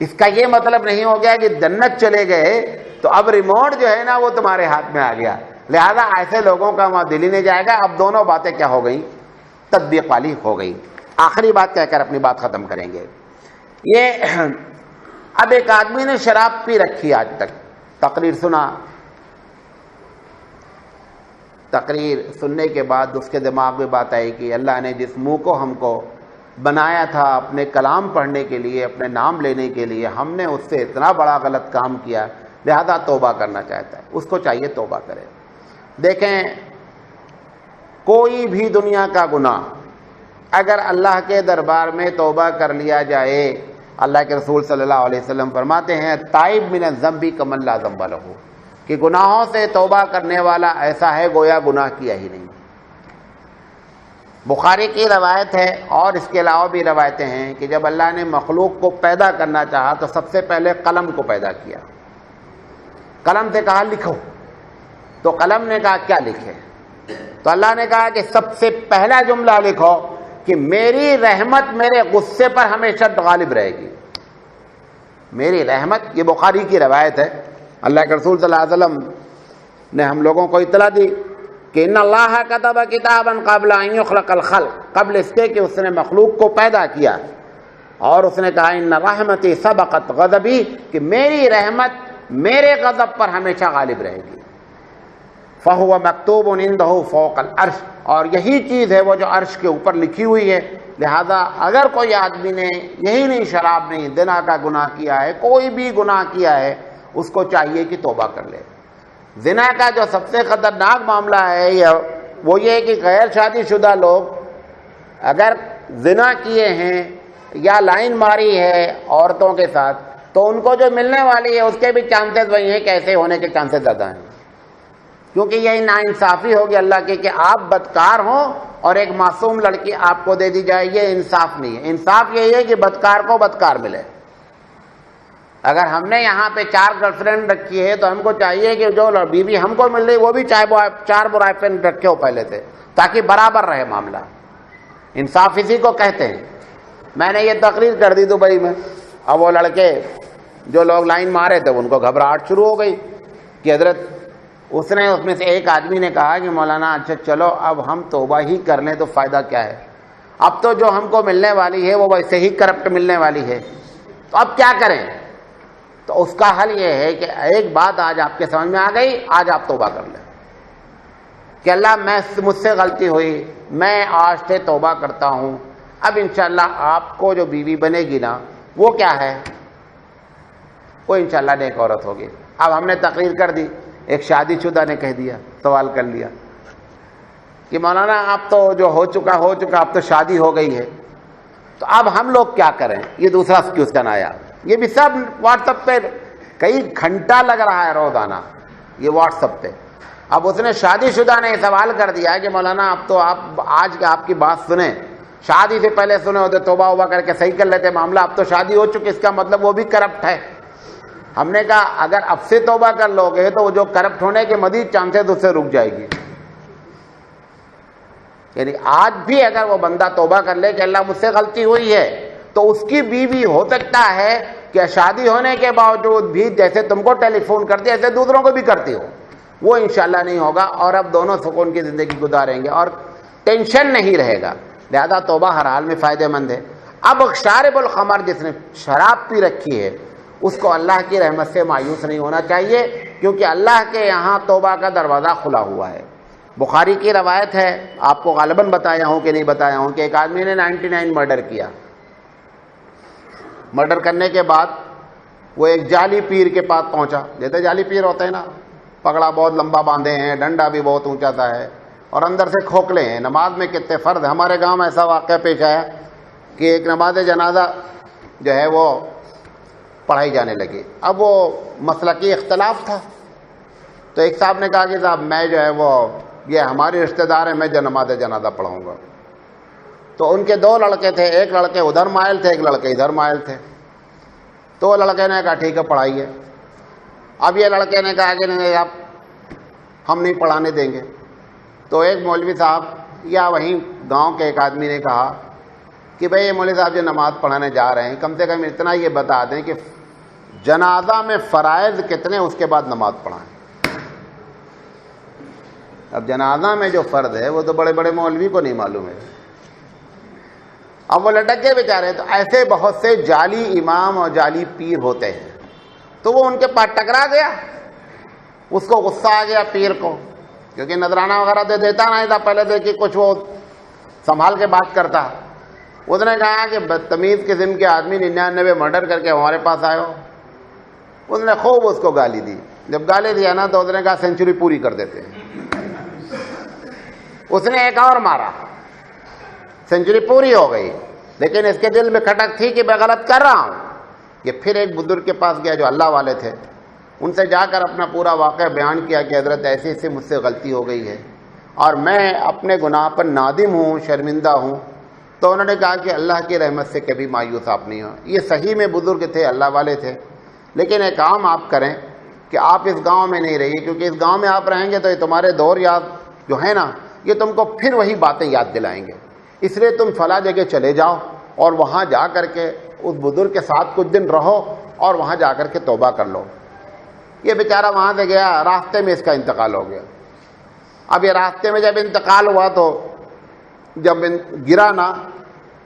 اس کا یہ مطلب نہیں ہو گیا کہ جنت چلے گئے تو اب ریموٹ جو ہے نا وہ تمہارے ہاتھ میں آ گیا، لہذا ایسے لوگوں کا وہاں دل ہی نہیں جائے گا۔ اب دونوں باتیں کیا ہو گئی؟ تطبیق والی ہو گئی۔ آخری بات کہہ کر اپنی بات ختم کریں گے۔ یہ اب ایک آدمی نے شراب پی رکھی، آج تک تقریر سنا، تقریر سننے کے بعد اس کے دماغ میں بات آئی کہ اللہ نے جس منہ کو ہم کو بنایا تھا اپنے کلام پڑھنے کے لیے، اپنے نام لینے کے لیے، ہم نے اس سے اتنا بڑا غلط کام کیا، لہذا توبہ کرنا چاہتا ہے۔ اس کو چاہیے توبہ کرے۔ دیکھیں، کوئی بھی دنیا کا گناہ اگر اللہ کے دربار میں توبہ کر لیا جائے، اللہ کے رسول صلی اللہ علیہ وسلم فرماتے ہیں تائب من الذنب کمن لا ذنب لہ، کہ گناہوں سے توبہ کرنے والا ایسا ہے گویا گناہ کیا ہی نہیں۔ بخاری کی روایت ہے اور اس کے علاوہ بھی روایتیں ہیں کہ جب اللہ نے مخلوق کو پیدا کرنا چاہا تو سب سے پہلے قلم کو پیدا کیا، قلم سے کہا لکھو، تو قلم نے کہا کیا لکھے؟ تو اللہ نے کہا کہ سب سے پہلا جملہ لکھو کہ میری رحمت میرے غصے پر ہمیشہ غالب رہے گی۔ میری رحمت، یہ بخاری کی روایت ہے، اللہ کے رسول صلی اللہ علیہ وسلم نے ہم لوگوں کو اطلاع دی کہ ان اللہ کتب کتابا قبل ان یخلق الخلق، قبل اس کے کہ اس نے مخلوق کو پیدا کیا، اور اس نے کہا ان رحمتی سبقت غضبی، کہ میری رحمت میرے غضب پر ہمیشہ غالب رہے گی۔ فَهُوَ مَكْتُوبٌ عِندَهُ فَوْقَ الْعَرْشِ، اور یہی چیز ہے وہ جو عرش کے اوپر لکھی ہوئی ہے۔ لہذا اگر کوئی آدمی نے یہی نہیں، شراب نہیں، زنا کا گناہ کیا ہے، کوئی بھی گناہ کیا ہے، اس کو چاہیے کہ توبہ کر لے۔ زنا کا جو سب سے خطرناک معاملہ ہے وہ یہ ہے کہ غیر شادی شدہ لوگ اگر زنا کیے ہیں یا لائن ماری ہے عورتوں کے ساتھ، تو ان کو جو ملنے والی ہے اس کے بھی چانسز وہی ہیں کہ ایسے ہونے کے چانسز زیادہ ہیں، کیونکہ یہ ناانصافی ہوگی اللہ کے کہ آپ بدکار ہوں اور ایک معصوم لڑکی آپ کو دے دی جائے، یہ انصاف نہیں ہے۔ انصاف یہی ہے کہ بدکار کو بدکار ملے۔ اگر ہم نے یہاں پہ 4 گرل فرینڈ رکھی ہے تو ہم کو چاہیے کہ جو بیوی ہم کو مل رہی وہ بھی 4 بوائے فرینڈ رکھے ہو پہلے سے، تاکہ برابر رہے معاملہ۔ انصاف اسی کو کہتے ہیں۔ میں نے یہ تقریر کر دی دبئی میں، اب وہ لڑکے جو لوگ لائن مارے تھے ان کو گھبراہٹ شروع ہو گئی کہ حضرت اس میں سے ایک آدمی نے کہا کہ مولانا اچھا چلو اب ہم توبہ ہی کر لیں تو فائدہ کیا ہے، اب تو جو ہم کو ملنے والی ہے وہ ویسے ہی کرپٹ ملنے والی ہے، تو اب کیا کریں؟ تو اس کا حل یہ ہے کہ ایک بات آج آپ کے سمجھ میں آ گئی، آج آپ توبہ کر لیں کہ اللہ مجھ سے غلطی ہوئی، میں آج سے توبہ کرتا ہوں. اب انشاءاللہ آپ کو جو بیوی بنے گی نا وہ کیا ہے، وہ انشاءاللہ نیک عورت ہوگی. اب ہم نے تقریر کر دی، ایک شادی شدہ نے کہہ دیا، سوال کر لیا کہ مولانا اب تو جو ہو چکا اب تو شادی ہو گئی ہے، تو اب ہم لوگ کیا کریں. یہ دوسرا کوسچن آیا. یہ بھی سب واٹس ایپ پہ کئی گھنٹہ لگ رہا ہے روزانہ یہ واٹس ایپ پہ. اب اس نے شادی شدہ نے سوال کر دیا کہ مولانا اب تو آپ آج آپ کی بات سنیں، شادی سے پہلے سنے ہوتے توبہ وبہ کر کے صحیح کر لیتے معاملہ، اب تو شادی ہو چکی، اس کا مطلب وہ بھی کرپٹ ہے. ہم نے کہا اگر اب سے توبہ کر لو گے تو وہ جو کرپٹ ہونے کے مزید چانسز اس سے رک جائے گی. یعنی آج بھی اگر وہ بندہ توبہ کر لے کہ اللہ مجھ سے غلطی ہوئی ہے، تو اس کی بیوی ہو سکتا ہے کہ شادی ہونے کے باوجود بھی جیسے تم کو ٹیلی فون کرتی ایسے دوسروں کو بھی کرتی ہو، وہ انشاءاللہ نہیں ہوگا، اور اب دونوں سکون کی زندگی گزاریں گے اور ٹینشن نہیں رہے گا. لہذا توبہ ہر حال میں فائدہ مند ہے. اب شارب الخمر جس نے شراب پی رکھی ہے اس کو اللہ کی رحمت سے مایوس نہیں ہونا چاہیے، کیونکہ اللہ کے یہاں توبہ کا دروازہ کھلا ہوا ہے. بخاری کی روایت ہے، آپ کو غالباً بتایا ہوں کہ نہیں بتایا ہوں، کہ ایک آدمی نے 99 مرڈر کیا. مرڈر کرنے کے بعد وہ ایک جعلی پیر کے پاس پہنچا. جیسے جعلی پیر ہوتے ہیں نا، پگڑا بہت لمبا باندھے ہیں، ڈنڈا بھی بہت اونچا سا ہے اور اندر سے کھوکھلے ہیں. نماز میں کتنے فرض. ہمارے گاؤں میں ایسا واقعہ پیش آیا کہ ایک نماز جنازہ جو ہے وہ پڑھائی جانے لگی. اب وہ مسلکی اختلاف تھا، تو ایک صاحب نے کہا کہ صاحب میں جو ہے وہ یہ ہماری رشتہ دار ہیں، میں نماز جنازہ پڑھاؤں گا. تو ان کے دو لڑکے تھے، ایک لڑکے ادھر مائل تھے، ایک لڑکے ادھر مائل تھے. تو لڑکے نے کہا ٹھیک ہے پڑھائیے. اب یہ لڑکے نے کہا کہ نہیں آپ ہم نہیں پڑھانے دیں گے. تو ایک مولوی صاحب یا وہیں گاؤں کے ایک آدمی نے کہا کہ بھئی یہ مولوی صاحب جو نماز پڑھانے جا رہے ہیں کم سے کم اتنا یہ بتا دیں کہ جنازہ میں فرائض کتنے، اس کے بعد نماز پڑھائیں. اب جنازہ میں جو فرض ہے وہ تو بڑے بڑے مولوی کو نہیں معلوم ہے. اب وہ لٹک گئے بیچارے. تو ایسے بہت سے جعلی امام اور جعلی پیر ہوتے ہیں. تو وہ ان کے پاس ٹکرا گیا، اس کو غصہ آ گیا پیر کو، کیونکہ نذرانہ وغیرہ تو دیتا نہیں تھا پہلے سے کہ کچھ وہ سنبھال کے بات کرتا. اس نے کہا کہ بدتمیز قسم کے آدمی 99 مرڈر کر کے ہمارے پاس آئے ہو. اس نے خوب اس کو گالی دی. جب گالی دیا نا تو اس نے کہا سینچری پوری کر دیتے ہیں. اس نے ایک اور مارا، سینچری پوری ہو گئی، لیکن اس کے دل میں کھٹک تھی کہ میں غلط کر رہا ہوں. یہ پھر ایک بزرگ کے پاس گیا جو اللہ والے تھے، ان سے جا کر اپنا پورا واقعہ بیان کیا کہ حضرت ایسے ایسے مجھ سے غلطی ہو گئی ہے اور میں اپنے گناہ پر نادم ہوں، شرمندہ ہوں. تو انہوں نے کہا کہ اللہ کی رحمت سے کبھی مایوس آپ نہیں ہو. یہ صحیح میں بزرگ تھے، اللہ والے تھے، لیکن ایک کام آپ کریں کہ آپ اس گاؤں میں نہیں رہیے، کیونکہ اس گاؤں میں آپ رہیں گے تو یہ تمہارے دور یاد جو ہے نا یہ تم کو پھر وہی باتیں یاد دلائیں گے. اس لیے تم فلاں جگہ چلے جاؤ اور وہاں جا کر کے اس بزرگ کے ساتھ کچھ دن رہو اور وہاں جا کر کے توبہ کر لو. یہ بیچارہ وہاں سے گیا، راستے میں اس کا انتقال ہو گیا. اب یہ راستے میں جب انتقال ہوا تو جب گرا نا،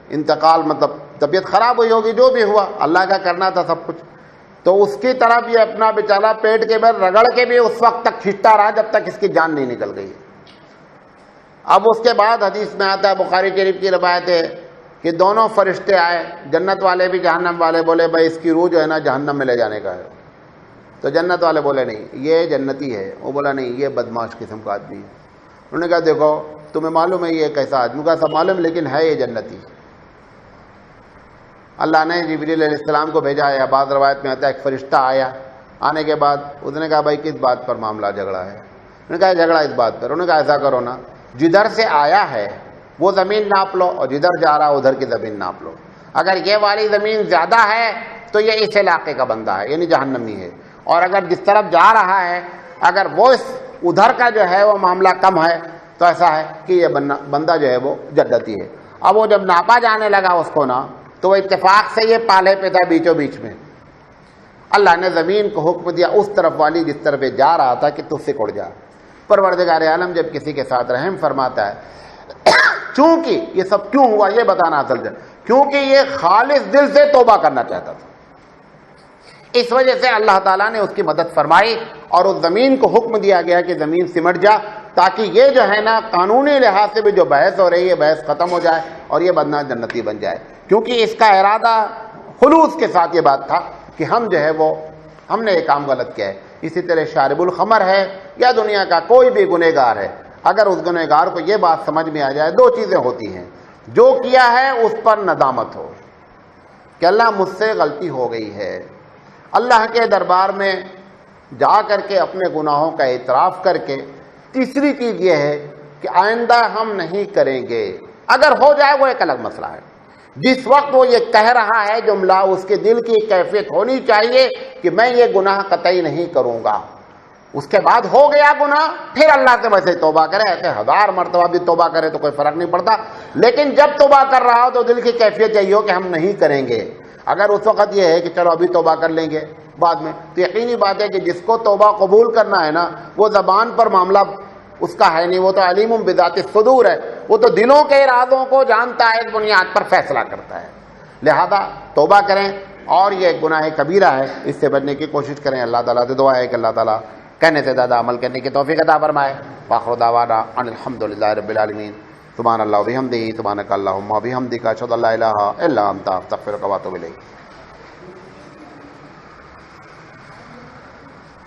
انتقال مطلب طبیعت خراب ہوئی ہوگی، جو بھی ہوا اللہ کا کرنا تھا سب کچھ. تو اس کی طرف یہ اپنا بیچارہ پیٹ کے بل رگڑ کے بھی اس وقت تک کھینچتا رہا جب تک اس کی جان نہیں نکل گئی. اب اس کے بعد حدیث میں آتا ہے، بخاری شریف کی روایت ہے کہ دونوں فرشتے آئے، جنت والے بھی جہنم والے. بولے بھائی اس کی روح جو ہے نا جہنم میں لے جانے کا ہے. تو جنت والے بولے نہیں یہ جنتی ہے. وہ بولا نہیں یہ بدماش قسم کا آدمی ہے. انہوں نے کہا دیکھو تمہیں معلوم ہے یہ کیسا آدمی کا سب معلوم، لیکن ہے یہ جنتی. اللہ نے جبریل علیہ السلام کو بھیجا ہے. بعض روایت میں آتا ہے ایک فرشتہ آیا، آنے کے بعد اس نے کہا بھائی کس بات پر معاملہ جھگڑا ہے. انہوں نے کہا جھگڑا اس بات پر. انہوں نے کہا ایسا کرو نا، جدھر سے آیا ہے وہ زمین ناپ لو اور جدھر جا رہا ادھر کی زمین ناپ لو. اگر یہ والی زمین زیادہ ہے تو یہ اس علاقے کا بندہ ہے، یعنی جہنمی ہے. اور اگر جس طرف جا رہا ہے اگر وہ ادھر کا جو ہے وہ معاملہ کم ہے تو ایسا ہے کہ یہ بندہ جو ہے وہ جنتی ہے. اب وہ جب ناپا جانے لگا اس کو نا تو وہ اتفاق سے یہ پالے پہ تھا بیچوں بیچ میں. اللہ نے زمین کو حکم دیا اس طرف والی جس طرف جا رہا تھا کہ تو سکڑ جا. پروردگار عالم جب کسی کے ساتھ رحم فرماتا ہے چونکہ یہ سب کیوں ہوا یہ بتانا اصل ہے، کیونکہ یہ خالص دل سے توبہ کرنا چاہتا تھا. اس وجہ سے اللہ تعالیٰ نے اس کی مدد فرمائی اور اس زمین کو حکم دیا گیا کہ زمین سمٹ جا، تاکہ یہ جو ہے نا قانونی لحاظ سے بھی جو بحث ہو رہی ہے بحث ختم ہو جائے اور یہ بندہ جنتی بن جائے، کیونکہ اس کا ارادہ خلوص کے ساتھ یہ بات تھا کہ ہم جو ہے وہ ہم نے یہ کام غلط کیا ہے۔ اسی طرح شارب الخمر ہے یا دنیا کا کوئی بھی گنہگار ہے، اگر اس گنہگار کو یہ بات سمجھ میں آ جائے، دو چیزیں ہوتی ہیں، جو کیا ہے اس پر ندامت ہو کہ اللہ مجھ سے غلطی ہو گئی ہے، اللہ کے دربار میں جا کر کے اپنے گناہوں کا اعتراف کر کے، تیسری چیز یہ ہے کہ آئندہ ہم نہیں کریں گے، اگر ہو جائے وہ ایک الگ مسئلہ ہے۔ جس وقت وہ یہ کہہ رہا ہے جملہ، اس کے دل کی کیفیت ہونی چاہیے کہ میں یہ گناہ قطعی نہیں کروں گا۔ اس کے بعد ہو گیا گناہ، پھر اللہ سے ویسے توبہ کرے، ایسے 1000 مرتبہ بھی توبہ کرے تو کوئی فرق نہیں پڑتا، لیکن جب توبہ کر رہا ہو تو دل کی کیفیت یہی ہو کہ ہم نہیں کریں گے۔ اگر اس وقت یہ ہے کہ چلو ابھی توبہ کر لیں گے بعد میں، تو یقینی بات ہے کہ جس کو توبہ قبول کرنا ہے نا، وہ زبان پر معاملہ اس کا ہے نہیں، وہ تو علیم بذات الصدور ہے، وہ تو دلوں کے ارادوں کو جانتا ہے، اس بنیاد پر فیصلہ کرتا ہے۔ لہذا توبہ کریں، اور یہ ایک گناہ کبیرہ ہے، اس سے بچنے کی کوشش کریں۔ اللہ تعالیٰ سے دعا ہے کہ اللہ تعالیٰ کہنے سے زیادہ عمل کرنے کی توفیق عطا فرمائے۔ وآخر دعوانا ان الحمدللہ رب العالمین۔ سبحان اللہ وبحمدہ، سبحانک اللہم وبحمدک، اشہد ان لا الہ الا انت، استغفرک واتوب الیک۔